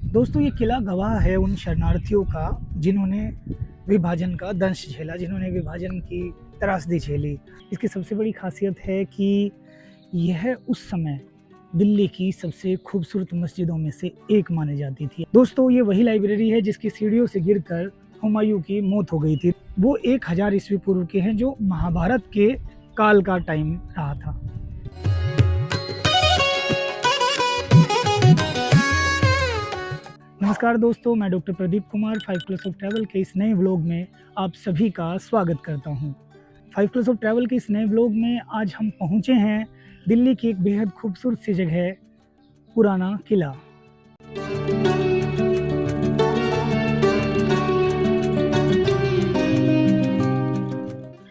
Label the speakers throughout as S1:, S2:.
S1: दोस्तों, ये किला गवाह है उन शरणार्थियों का जिन्होंने विभाजन का दंश झेला, जिन्होंने विभाजन की त्रासदी झेली। इसकी सबसे बड़ी ख़ासियत है कि यह उस समय दिल्ली की सबसे खूबसूरत मस्जिदों में से एक मानी जाती थी। दोस्तों, ये वही लाइब्रेरी है जिसकी सीढ़ियों से गिरकर हुमायूँ की मौत हो गई थी। वो 1000 ईस्वी पूर्व के हैं, जो महाभारत के काल का टाइम रहा था। नमस्कार दोस्तों, मैं doctor Pradeep Kumar 5 plus of travel के इस नए व्लॉग में आप सभी का स्वागत करता हूं। 5 प्लस ऑफ ट्रैवल के इस नए व्लॉग में आज हम पहुंचे हैं दिल्ली की एक बेहद खूबसूरत सी जगह, पुराना किला।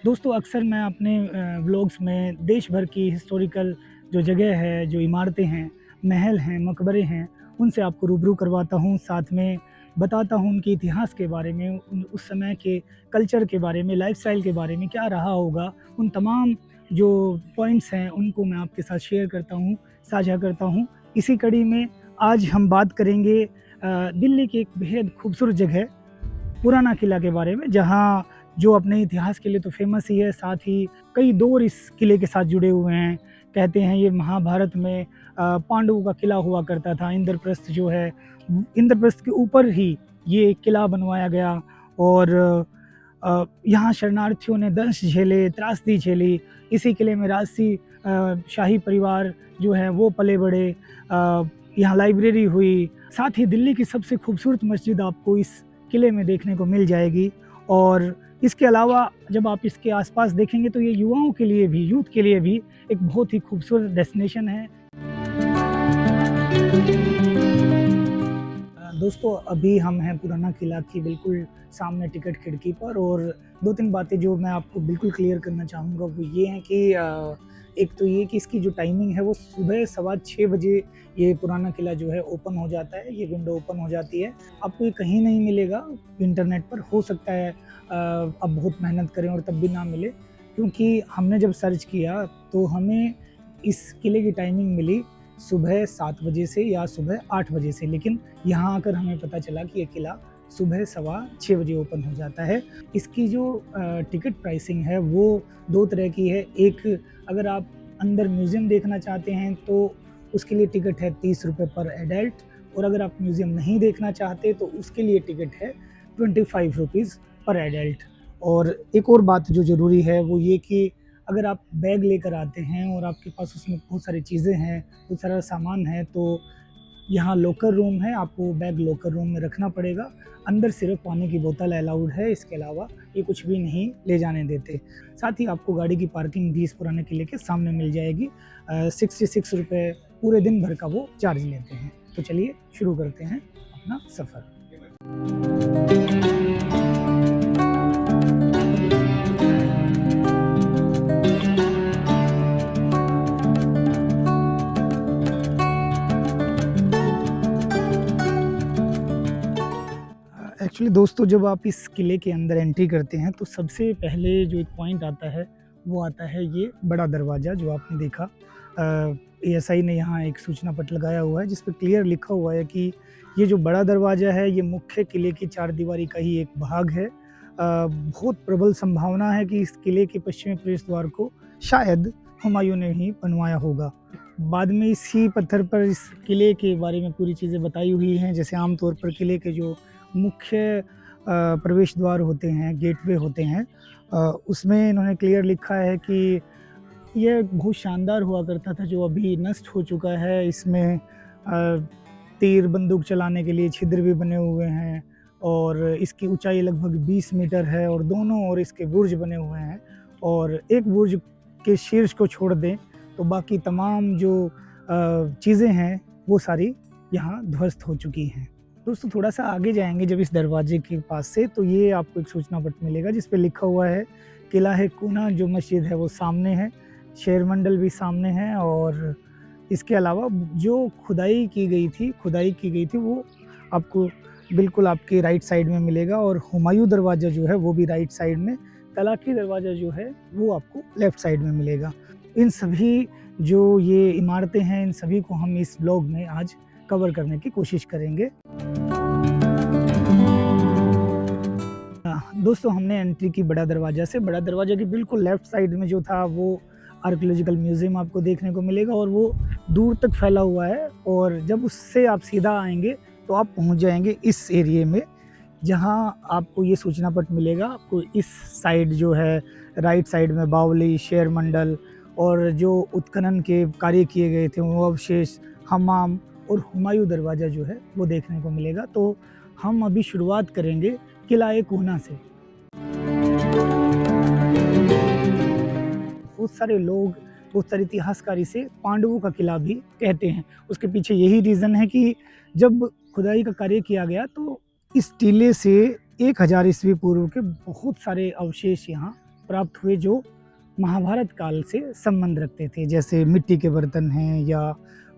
S1: दोस्तों, अक्सर मैं अपने व्लॉग्स में देश भर की हिस्टोरिकल जो जगह है, जो इमारतें हैं, महल हैं, मकबरे हैं, उनसे आपको रूबरू करवाता हूँ। साथ में बताता हूँ उनके इतिहास के बारे में, उस समय के कल्चर के बारे में, लाइफ़स्टाइल के बारे में क्या रहा होगा। उन तमाम जो पॉइंट्स हैं उनको मैं आपके साथ शेयर करता हूँ, साझा करता हूँ। इसी कड़ी में आज हम बात करेंगे दिल्ली की एक बेहद खूबसूरत जगह, पुराना किला के बारे में, जहाँ जो अपने इतिहास के लिए तो फेमस ही है, साथ ही कई दौर इस किले के साथ जुड़े हुए हैं। कहते हैं ये महाभारत में पांडवों का किला हुआ करता था। इंद्रप्रस्थ जो है, इंद्रप्रस्थ के ऊपर ही ये किला बनवाया गया और यहाँ शरणार्थियों ने दंश झेले, त्रासदी झेली। इसी किले में राजसी शाही परिवार जो है वो पले बड़े। यहाँ लाइब्रेरी हुई। साथ ही दिल्ली की सबसे खूबसूरत मस्जिद आपको इस किले में देखने को मिल जाएगी। और इसके अलावा जब आप इसके आसपास देखेंगे तो ये युवाओं के लिए भी, यूथ के लिए भी एक बहुत ही खूबसूरत डेस्टिनेशन है। दोस्तों, अभी हम हैं पुराना किला की बिल्कुल सामने टिकट खिड़की पर, और 2-3 बातें जो मैं आपको बिल्कुल क्लियर करना चाहूँगा वो ये हैं कि एक तो ये कि इसकी जो टाइमिंग है वो सुबह 6:15 बजे ये पुराना किला जो है ओपन हो जाता है, ये विंडो ओपन हो जाती है। आपको ये कहीं नहीं मिलेगा इंटरनेट पर। हो सकता है आप बहुत मेहनत करें और तब भी ना मिले, क्योंकि हमने जब सर्च किया तो हमें इस किले की टाइमिंग मिली सुबह 7 बजे से या सुबह 8 बजे से, लेकिन यहाँ आकर हमें पता चला कि ये किला सुबह 6:15 बजे ओपन हो जाता है। इसकी जो टिकट प्राइसिंग है वो 2 तरह की है। एक, अगर आप अंदर म्यूज़ियम देखना चाहते हैं तो उसके लिए टिकट है 30 रुपये पर एडल्ट, और अगर आप म्यूज़ियम नहीं देखना चाहते तो उसके लिए टिकट है 25 रुपीज़ पर एडल्ट। और एक और बात जो ज़रूरी है वो ये कि अगर आप बैग लेकर आते हैं और आपके पास उसमें बहुत सारी चीज़ें हैं, बहुत सारा सामान है, तो यहाँ लॉकर रूम है, आपको बैग लॉकर रूम में रखना पड़ेगा। अंदर सिर्फ पानी की बोतल अलाउड है, इसके अलावा ये कुछ भी नहीं ले जाने देते। साथ ही आपको गाड़ी की पार्किंग भी इस पुराने किले के सामने मिल जाएगी। 66 रुपये पूरे दिन भर का वो चार्ज लेते हैं। तो चलिए शुरू करते हैं अपना सफ़र। एक्चुअली दोस्तों, जब आप इस किले के अंदर एंट्री करते हैं तो सबसे पहले जो एक पॉइंट आता है वो आता है ये बड़ा दरवाज़ा जो आपने देखा। एएसआई ने यहाँ एक सूचना पट लगाया हुआ है जिस पे क्लियर लिखा हुआ है कि ये जो बड़ा दरवाज़ा है ये मुख्य किले की चारदीवारी का ही एक भाग है। बहुत प्रबल संभावना है कि इस किले के पश्चिमी प्रवेश द्वार को शायद हुमायूं ने ही बनवाया होगा। बाद में इसी पत्थर पर इस किले के बारे में पूरी चीज़ें बताई हुई हैं, जैसे आमतौर पर किले के जो मुख्य प्रवेश द्वार होते हैं, गेटवे होते हैं, उसमें इन्होंने क्लियर लिखा है कि यह बहुत शानदार हुआ करता था जो अभी नष्ट हो चुका है। इसमें तीर बंदूक चलाने के लिए छिद्र भी बने हुए हैं और इसकी ऊंचाई लगभग 20 मीटर है और दोनों ओर इसके बुर्ज बने हुए हैं। और एक बुर्ज के शीर्ष को छोड़ दें तो बाकी तमाम जो चीज़ें हैं वो सारी यहाँ ध्वस्त हो चुकी हैं। दोस्तों, थोड़ा सा आगे जाएंगे जब इस दरवाजे के पास से तो ये आपको एक सूचना पत्र मिलेगा जिस पे लिखा हुआ है किला है कूना। जो मस्जिद है वो सामने है, शेर मंडल भी सामने है, और इसके अलावा जो खुदाई की गई थी वो आपको बिल्कुल आपके राइट साइड में मिलेगा। और हुमायूं दरवाज़ा जो है वो भी राइट साइड में, तलाकी दरवाज़ा जो है वो आपको लेफ़्ट साइड में मिलेगा। इन सभी जो ये इमारतें हैं, इन सभी को हम इस ब्लॉग में आज कवर करने की कोशिश करेंगे। दोस्तों हमने एंट्री की बड़ा दरवाज़ा से। बड़ा दरवाज़ा की बिल्कुल लेफ़्ट साइड में जो था वो आर्कियोलॉजिकल म्यूज़ियम आपको देखने को मिलेगा और वो दूर तक फैला हुआ है, और जब उससे आप सीधा आएँगे तो आप पहुँच जाएँगे इस एरिये में, जहाँ आपको ये सूचना पट मिलेगा। आपको इस साइड जो है राइट साइड में बावली, शेर मंडल और जो उत्खनन के कार्य किए गए थे वो अवशेष, हमाम और हुमायूं दरवाज़ा जो है वो देखने को मिलेगा। तो हम अभी शुरुआत करेंगे किला-ए कोहना से। बहुत सारे लोग, बहुत सारे इतिहासकार इसे पांडवों का किला भी कहते हैं। उसके पीछे यही रीज़न है कि जब खुदाई का कार्य किया गया तो इस टीले से 1000 ईस्वी पूर्व के बहुत सारे अवशेष यहाँ प्राप्त हुए जो महाभारत काल से संबंध रखते थे, जैसे मिट्टी के बर्तन हैं या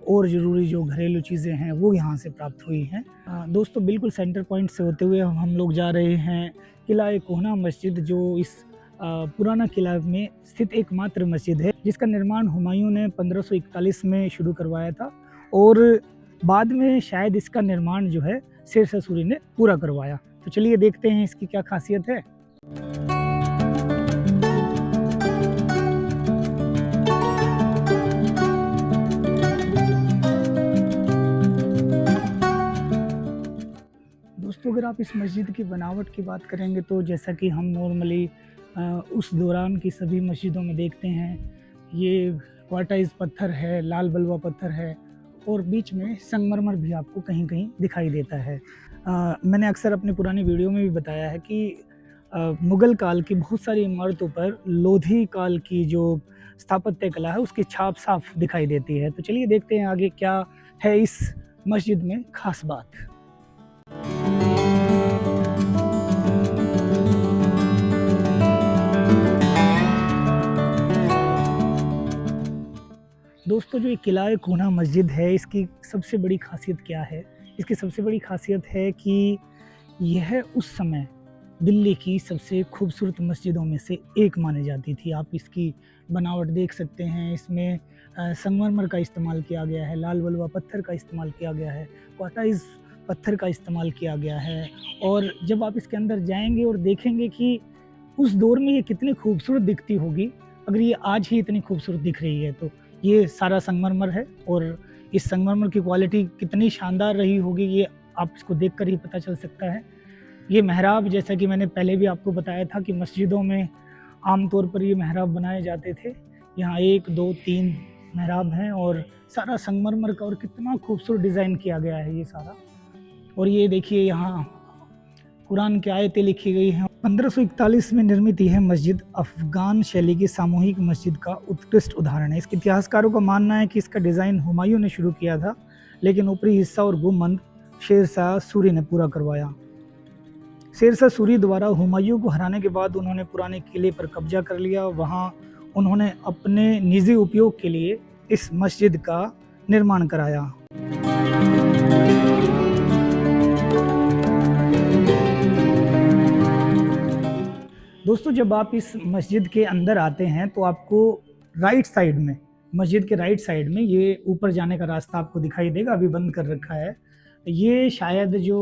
S1: और ज़रूरी जो घरेलू चीज़ें हैं वो यहाँ से प्राप्त हुई हैं। दोस्तों बिल्कुल सेंटर पॉइंट से होते हुए हम लोग जा रहे हैं किला-ए कोहना मस्जिद, जो इस पुराना किला में स्थित एकमात्र मस्जिद है जिसका निर्माण हुमायूं ने 1541 में शुरू करवाया था, और बाद में शायद इसका निर्माण जो है शेरशाह सूरी ने पूरा करवाया। तो चलिए देखते हैं इसकी क्या खासियत है। दोस्तों अगर आप इस मस्जिद की बनावट की बात करेंगे तो जैसा कि हम नॉर्मली उस दौरान की सभी मस्जिदों में देखते हैं, ये क्वार्टाइज पत्थर है, लाल बलुआ पत्थर है और बीच में संगमरमर भी आपको कहीं कहीं दिखाई देता है। मैंने अक्सर अपनी पुरानी वीडियो में भी बताया है कि मुग़ल काल की बहुत सारी इमारतों पर लोधी काल की जो स्थापत्य कला है उसकी छाप साफ दिखाई देती है। तो चलिए देखते हैं आगे क्या है इस मस्जिद में ख़ास बात। दोस्तों जो ये किला-ए कोहना मस्जिद है इसकी सबसे बड़ी ख़ासियत क्या है? इसकी सबसे बड़ी ख़ासियत है कि यह उस समय दिल्ली की सबसे खूबसूरत मस्जिदों में से एक मानी जाती थी। आप इसकी बनावट देख सकते हैं, इसमें संगमरमर का इस्तेमाल किया गया है, लाल बलुआ पत्थर का इस्तेमाल किया गया है, क्वार्टाइज़ पत्थर का इस्तेमाल किया गया है। और जब आप इसके अंदर जाएँगे और देखेंगे कि उस दौर में ये कितनी खूबसूरत दिखती होगी, अगर ये आज ही इतनी खूबसूरत दिख रही है तो ये सारा संगमरमर है, और इस संगमरमर की क्वालिटी कितनी शानदार रही होगी ये आप इसको देखकर ही पता चल सकता है। ये मेहराब, जैसा कि मैंने पहले भी आपको बताया था कि मस्जिदों में आमतौर पर ये मेहराब बनाए जाते थे। यहाँ 1, 2, 3 मेहराब हैं और सारा संगमरमर का, और कितना खूबसूरत डिज़ाइन किया गया है ये सारा। और ये देखिए यहाँ कुरान की आयतें लिखी गई हैं। 1541 में निर्मित यह मस्जिद अफ़गान शैली की सामूहिक मस्जिद का उत्कृष्ट उदाहरण है। इसके इतिहासकारों का मानना है कि इसका डिज़ाइन हुमायूं ने शुरू किया था, लेकिन ऊपरी हिस्सा और गुंबद शेरशाह सूरी ने पूरा करवाया। शेरशाह सूरी द्वारा हुमायूं को हराने के बाद उन्होंने पुराने किले पर कब्जा कर लिया। वहाँ उन्होंने अपने निजी उपयोग के लिए इस मस्जिद का निर्माण कराया। दोस्तों जब आप इस मस्जिद के अंदर आते हैं तो आपको राइट साइड में, मस्जिद के राइट साइड में ये ऊपर जाने का रास्ता आपको दिखाई देगा, अभी बंद कर रखा है। ये शायद जो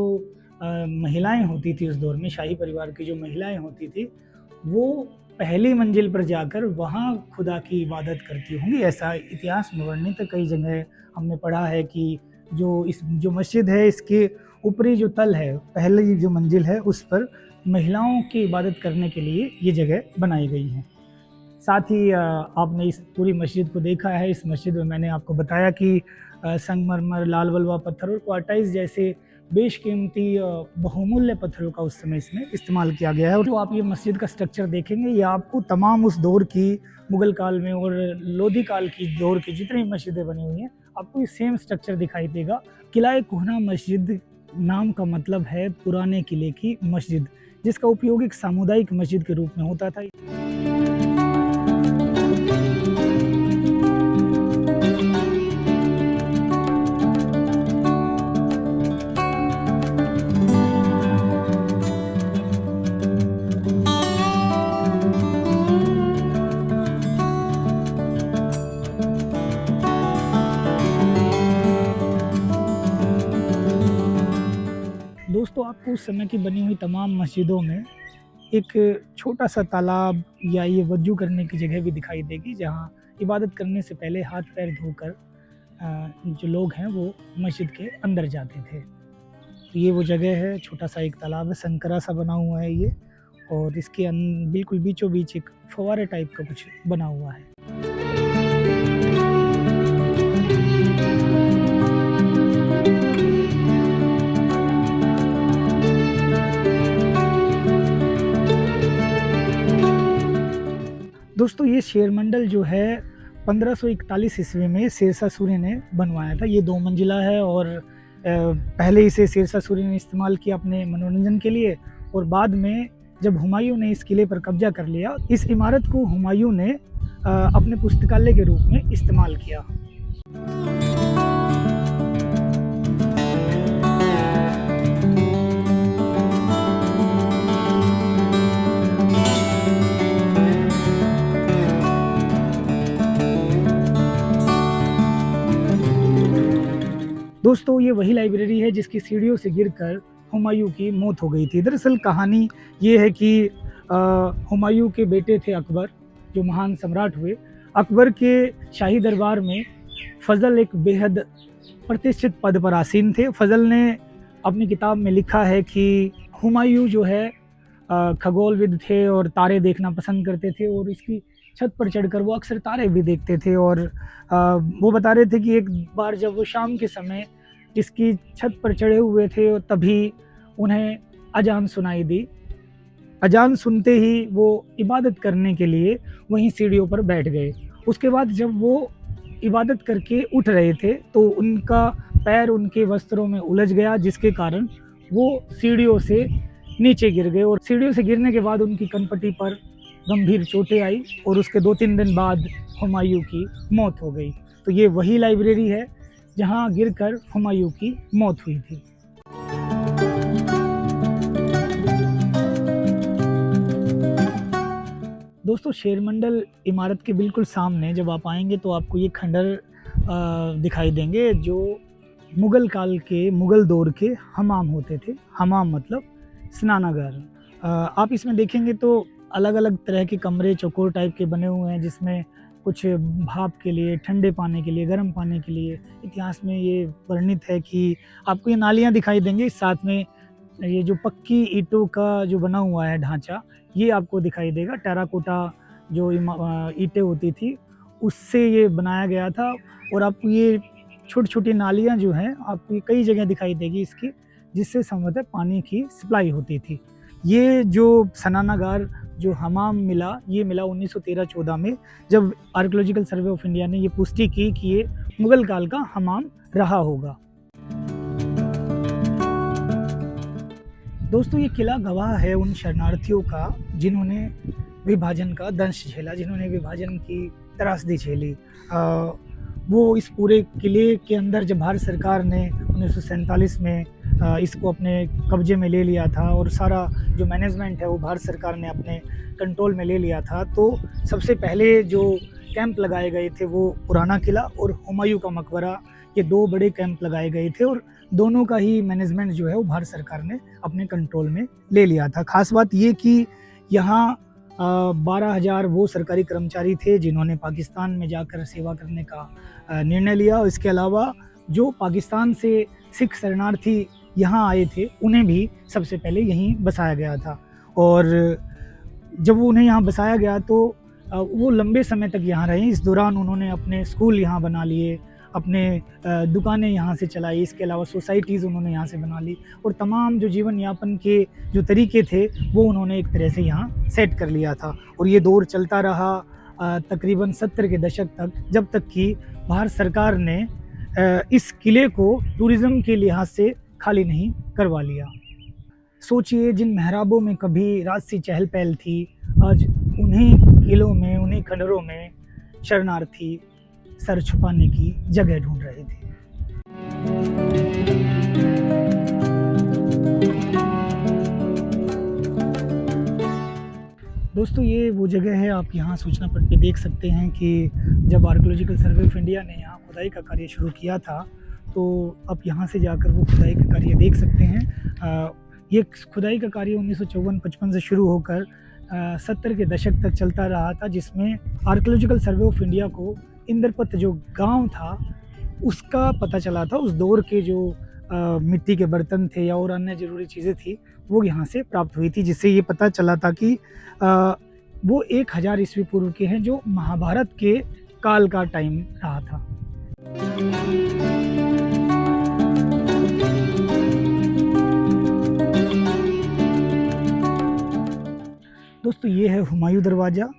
S1: महिलाएं होती थी उस दौर में, शाही परिवार की जो महिलाएं होती थी, वो पहली मंजिल पर जाकर वहाँ खुदा की इबादत करती होंगी, ऐसा इतिहास में वर्णित है। कई जगह हमने पढ़ा है कि जो मस्जिद है इसके ऊपरी जो तल है, पहली जो मंजिल है, उस पर महिलाओं की इबादत करने के लिए ये जगह बनाई गई है। साथ ही आपने इस पूरी मस्जिद को देखा है। इस मस्जिद में मैंने आपको बताया कि संगमरमर, लाल बलुआ पत्थर और क्वार्टाइज जैसे बेशकीमती बहुमूल्य पत्थरों का उस समय इसमें इस्तेमाल किया गया है। और जो आप ये मस्जिद का स्ट्रक्चर देखेंगे ये आपको तमाम उस दौर की, मुग़ल काल में और लोधी काल की दौर की जितनी मस्जिदें बनी हुई हैं, आपको ये सेम स्ट्रक्चर दिखाई देगा। किला-ए कोहना मस्जिद नाम का मतलब है पुराने किले की मस्जिद, जिसका उपयोग एक सामुदायिक मस्जिद के रूप में होता था। दोस्तों आपको उस समय की बनी हुई तमाम मस्जिदों में एक छोटा सा तालाब या ये वज़ू करने की जगह भी दिखाई देगी, जहाँ इबादत करने से पहले हाथ पैर धोकर जो लोग हैं वो मस्जिद के अंदर जाते थे। तो ये वो जगह है, छोटा सा एक तालाब है, संकरा सा बना हुआ है ये, और इसके बिल्कुल बीचों बीच एक फव्वारे टाइप का कुछ बना हुआ है। दोस्तों ये शेरमंडल जो है 1541 ईस्वी में शेरशाह सूरी ने बनवाया था। ये 2 मंजिला है और पहले इसे शेरशाह सूरी ने इस्तेमाल किया अपने मनोरंजन के लिए, और बाद में जब हुमायूं ने इस किले पर कब्जा कर लिया, इस इमारत को हुमायूं ने अपने पुस्तकालय के रूप में इस्तेमाल किया। दोस्तों ये वही लाइब्रेरी है जिसकी सीढ़ियों से गिरकर हुमायूं की मौत हो गई थी। दरअसल कहानी ये है कि हुमायूं के बेटे थे अकबर, जो महान सम्राट हुए। अकबर के शाही दरबार में फजल एक बेहद प्रतिष्ठित पद पर आसीन थे। फजल ने अपनी किताब में लिखा है कि हुमायूं जो है खगोलविद थे और तारे देखना पसंद करते थे, और इसकी छत पर चढ़कर वो अक्सर तारे भी देखते थे। और वो बता रहे थे कि एक बार जब वो शाम के समय इसकी छत पर चढ़े हुए थे, और तभी उन्हें अजान सुनाई दी। अजान सुनते ही वो इबादत करने के लिए वहीं सीढ़ियों पर बैठ गए। उसके बाद जब वो इबादत करके उठ रहे थे तो उनका पैर उनके वस्त्रों में उलझ गया, जिसके कारण वो सीढ़ियों से नीचे गिर गए, और सीढ़ियों से गिरने के बाद उनकी कनपटी पर गंभीर चोटें आई, और उसके 2-3 दिन बाद हुमायूं की मौत हो गई। तो ये वही लाइब्रेरी है जहां गिरकर हुमायूं की मौत हुई थी। दोस्तों शेरमंडल इमारत के बिल्कुल सामने जब आप आएंगे तो आपको ये खंडर दिखाई देंगे, जो मुग़ल काल के, मुग़ल दौर के हमाम होते थे। हमाम मतलब स्नानागार। आप इसमें देखेंगे तो अलग अलग तरह के कमरे चौकोर टाइप के बने हुए हैं, जिसमें कुछ भाप के लिए, ठंडे पानी के लिए, गर्म पानी के लिए। इतिहास में ये वर्णित है कि आपको ये नालियाँ दिखाई देंगी, साथ में ये जो पक्की ईंटों का जो बना हुआ है ढांचा, ये आपको दिखाई देगा। टेराकोटा जो ईंटें होती थी उससे ये बनाया गया था, और आपको ये छोटी छोटी नालियाँ जो हैं आपको ये कई जगह दिखाई देगी इसकी, जिससे संभवतः पानी की सप्लाई होती थी। ये जो स्नानागार जो हमाम मिला, ये मिला 1913-14 में, जब आर्कियोलॉजिकल सर्वे ऑफ इंडिया ने ये पुष्टि की कि ये मुग़ल काल का हमाम रहा होगा। दोस्तों ये किला गवाह है उन शरणार्थियों का जिन्होंने विभाजन का दंश झेला, जिन्होंने विभाजन की त्रासदी झेली। वो इस पूरे किले के अंदर जब भारत सरकार ने 1947 में इसको अपने कब्जे में ले लिया था, और सारा जो मैनेजमेंट है वो भारत सरकार ने अपने कंट्रोल में ले लिया था, तो सबसे पहले जो कैंप लगाए गए थे वो पुराना किला और हुमायूं का मकबरा, ये 2 बड़े कैंप लगाए गए थे, और दोनों का ही मैनेजमेंट जो है वो भारत सरकार ने अपने कंट्रोल में ले लिया था। खास बात ये कि यहाँ 12,000 वो सरकारी कर्मचारी थे जिन्होंने पाकिस्तान में जाकर सेवा करने का निर्णय लिया। इसके अलावा जो पाकिस्तान से सिख शरणार्थी यहाँ आए थे उन्हें भी सबसे पहले यहीं बसाया गया था, और जब उन्हें यहाँ बसाया गया तो वो लंबे समय तक यहाँ रहे। इस दौरान उन्होंने अपने स्कूल यहाँ बना लिए, अपने दुकानें यहाँ से चलाई, इसके अलावा सोसाइटीज़ उन्होंने यहाँ से बना ली, और तमाम जो जीवन यापन के जो तरीके थे वो उन्होंने एक तरह से यहाँ सेट कर लिया था। और ये दौर चलता रहा तकरीबन 70 के दशक तक, जब तक कि भारत सरकार ने इस किले को टूरिज़्म के लिहाज से खाली नहीं करवा लिया। सोचिए जिन मेहराबों में कभी रात सी चहल पहल थी, आज उन्हीं किलों में, उन्हीं खंडरों में शरणार्थी सर छुपाने की जगह ढूंढ रहे थे। दोस्तों ये वो जगह है, आप यहाँ सूचना पट पे देख सकते हैं कि जब आर्कियोलॉजिकल सर्वे ऑफ इंडिया ने यहाँ खुदाई का कार्य शुरू किया था तो आप यहाँ से जाकर वो खुदाई का कार्य देख सकते हैं। ये खुदाई का कार्य 1954-55 से शुरू होकर 70 के दशक तक चलता रहा था, जिसमें आर्कियोलॉजिकल सर्वे ऑफ इंडिया को इंद्रपत जो गांव था उसका पता चला था। उस दौर के जो मिट्टी के बर्तन थे या और अन्य ज़रूरी चीज़ें थी वो यहाँ से प्राप्त हुई थी, जिससे ये पता चला था कि वो 1000 ईस्वी पूर्व के हैं, जो महाभारत के काल का टाइम रहा था। दोस्तों ये है हुमायूं दरवाज़ा।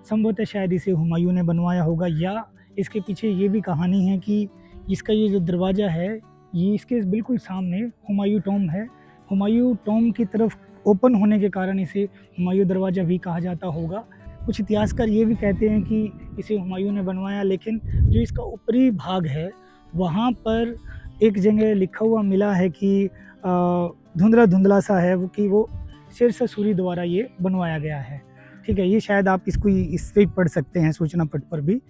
S1: संभवतः शायद इसे हुमायूं ने बनवाया होगा, या इसके पीछे ये भी कहानी है कि इसका ये जो दरवाज़ा है ये इसके बिल्कुल सामने हुमायूं टॉम है। हुमायूं टॉम की तरफ ओपन होने के कारण इसे हुमायूं दरवाज़ा भी कहा जाता होगा। कुछ इतिहासकार ये भी कहते हैं कि इसे हुमायूं ने बनवाया, लेकिन जो इसका ऊपरी भाग है वहाँ पर एक जगह लिखा हुआ मिला है कि धुंधला धुंधला सा है वो, कि वो शेरशाह सूरी द्वारा ये बनवाया गया है। ठीक है, ये शायद आप इसको इस पे पढ़ सकते हैं सूचना पट पर भी।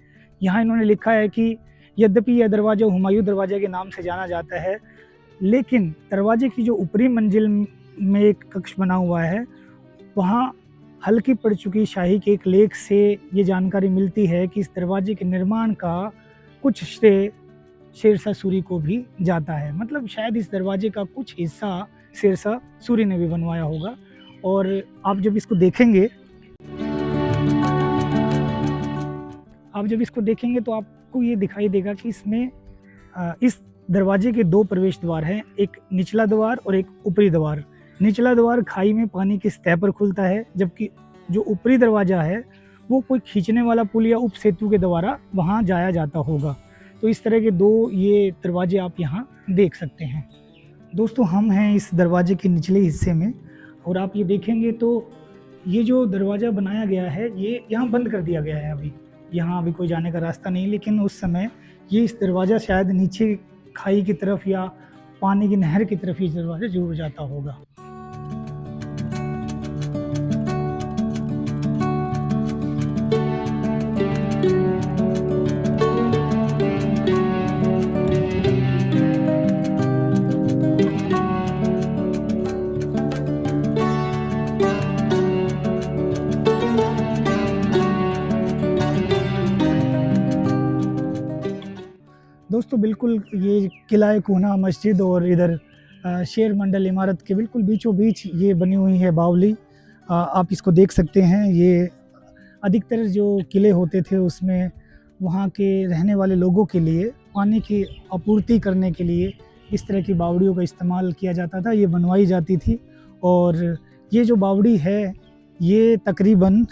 S1: यहाँ इन्होंने लिखा है कि यद्यपि यह दरवाज़ा हुमायूं दरवाज़ा के नाम से जाना जाता है, लेकिन दरवाजे की जो ऊपरी मंजिल में एक कक्ष बना हुआ है वहाँ हल्की पड़ चुकी शाही के एक लेख से ये जानकारी मिलती है कि इस दरवाजे के निर्माण का कुछ श्रेय शेरशाह सूरी को भी जाता है। मतलब शायद इस दरवाजे का कुछ हिस्सा शेरशाह सूरी ने भी बनवाया होगा। और आप जब इसको देखेंगे तो आपको ये दिखाई देगा कि इसमें इस दरवाजे के 2 प्रवेश द्वार हैं, एक निचला द्वार और एक ऊपरी द्वार। निचला द्वार खाई में पानी की सतह पर खुलता है, जबकि जो ऊपरी दरवाज़ा है वो कोई खींचने वाला पुल या उप सेतु के द्वारा वहाँ जाया जाता होगा। तो इस तरह के 2 ये दरवाजे आप यहाँ देख सकते हैं। दोस्तों हम हैं इस दरवाजे के निचले हिस्से में, और आप ये देखेंगे तो ये जो दरवाज़ा बनाया गया है ये यहाँ बंद कर दिया गया है। अभी यहाँ अभी कोई जाने का रास्ता नहीं, लेकिन उस समय ये इस दरवाज़ा शायद नीचे खाई की तरफ या पानी की नहर की तरफ ये दरवाज़ा जरूर जाता होगा। दोस्तों बिल्कुल ये किला कोना मस्जिद और इधर शेर मंडल इमारत के बिल्कुल बीचों बीच ये बनी हुई है बावली। आप इसको देख सकते हैं। ये अधिकतर जो किले होते थे उसमें वहाँ के रहने वाले लोगों के लिए पानी की आपूर्ति करने के लिए इस तरह की बावड़ियों का इस्तेमाल किया जाता था, ये बनवाई जाती थी। और ये जो बावड़ी है ये तकरीबन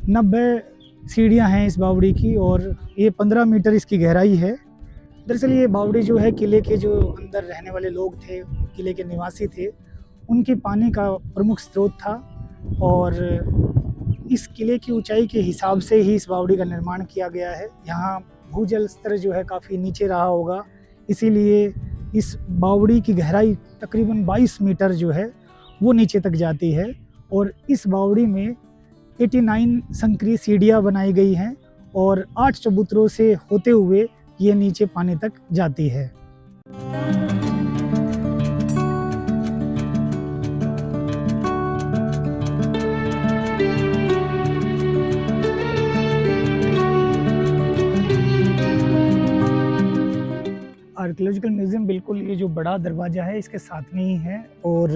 S1: 90 सीढ़ियाँ हैं इस बावड़ी की, और ये 15 मीटर इसकी गहराई है। दरअसल ये बावड़ी जो है किले के जो अंदर रहने वाले लोग थे, किले के निवासी थे, उनके पानी का प्रमुख स्रोत था। और इस किले की ऊंचाई के हिसाब से ही इस बावड़ी का निर्माण किया गया है। यहाँ भूजल स्तर जो है काफ़ी नीचे रहा होगा, इसीलिए इस बावड़ी की गहराई तकरीबन 22 मीटर जो है वो नीचे तक जाती है। और इस बावड़ी में 89 संक्रीय सीढ़ियाँ बनाई गई हैं और 8 चबूतरों से होते हुए ये नीचे पानी तक जाती है। आर्कियोलॉजिकल म्यूज़ियम बिल्कुल ये जो बड़ा दरवाज़ा है इसके साथ में ही है। और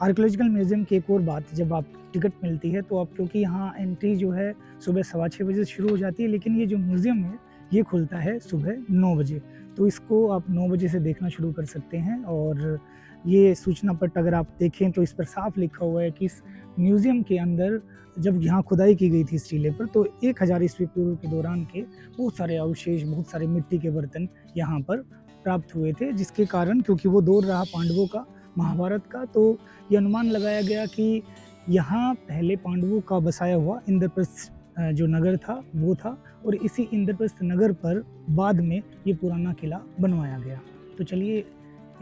S1: आर्कियोलॉजिकल म्यूज़ियम की एक और बात, जब आप टिकट मिलती है तो आप, क्योंकि यहाँ एंट्री जो है सुबह 6:15 बजे शुरू हो जाती है, लेकिन ये जो म्यूज़ियम है ये खुलता है सुबह 9 बजे, तो इसको आप 9 बजे से देखना शुरू कर सकते हैं। और ये सूचना पट अगर आप देखें तो इस पर साफ लिखा हुआ है कि इस म्यूज़ियम के अंदर जब यहाँ खुदाई की गई थी इस टीले पर, तो 1000 ईस्वी पूर्व के दौरान के बहुत सारे अवशेष, बहुत सारे मिट्टी के बर्तन यहाँ पर प्राप्त हुए थे, जिसके कारण, क्योंकि वो दौर रहा पांडवों का, महाभारत का, तो ये अनुमान लगाया गया कि यहाँ पहले पांडवों का बसाया हुआ इंद्रप्रस्थ जो नगर था वो था, और इसी इंद्रप्रस्थ नगर पर बाद में ये पुराना किला बनवाया गया। तो चलिए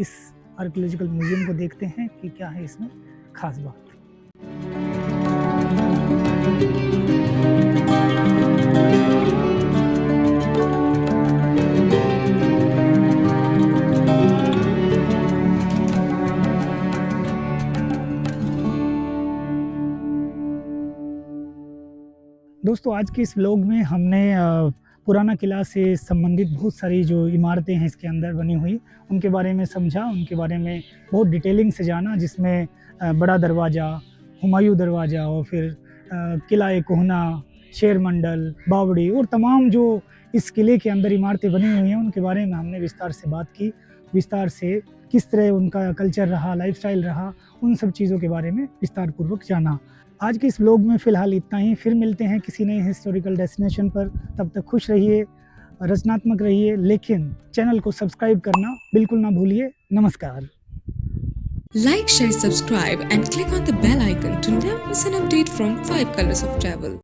S1: इस आर्कियोलॉजिकल म्यूज़ियम को देखते हैं कि क्या है इसमें खास बात। दोस्तों आज के इस व्लॉग में हमने पुराना किला से संबंधित बहुत सारी जो इमारतें हैं इसके अंदर बनी हुई उनके बारे में समझा, उनके बारे में बहुत डिटेलिंग से जाना, जिसमें बड़ा दरवाज़ा, हुमायूं दरवाज़ा और फिर किला कोहना, शेर मंडल, बावड़ी और तमाम जो इस किले के अंदर इमारतें बनी हुई हैं उनके बारे में हमने विस्तार से बात की। विस्तार से किस तरह उनका कल्चर रहा, लाइफस्टाइल रहा, उन सब चीज़ों के बारे में विस्तारपूर्वक जाना। आज के इस व्लॉग में फ़िलहाल इतना ही। फिर मिलते हैं किसी नए हिस्टोरिकल डेस्टिनेशन पर। तब तक खुश रहिए, रचनात्मक रहिए, लेकिन चैनल को सब्सक्राइब करना बिल्कुल ना भूलिए। नमस्कार।
S2: Like, share, subscribe and click on the bell icon to never miss an update from 5 Colors of Travel.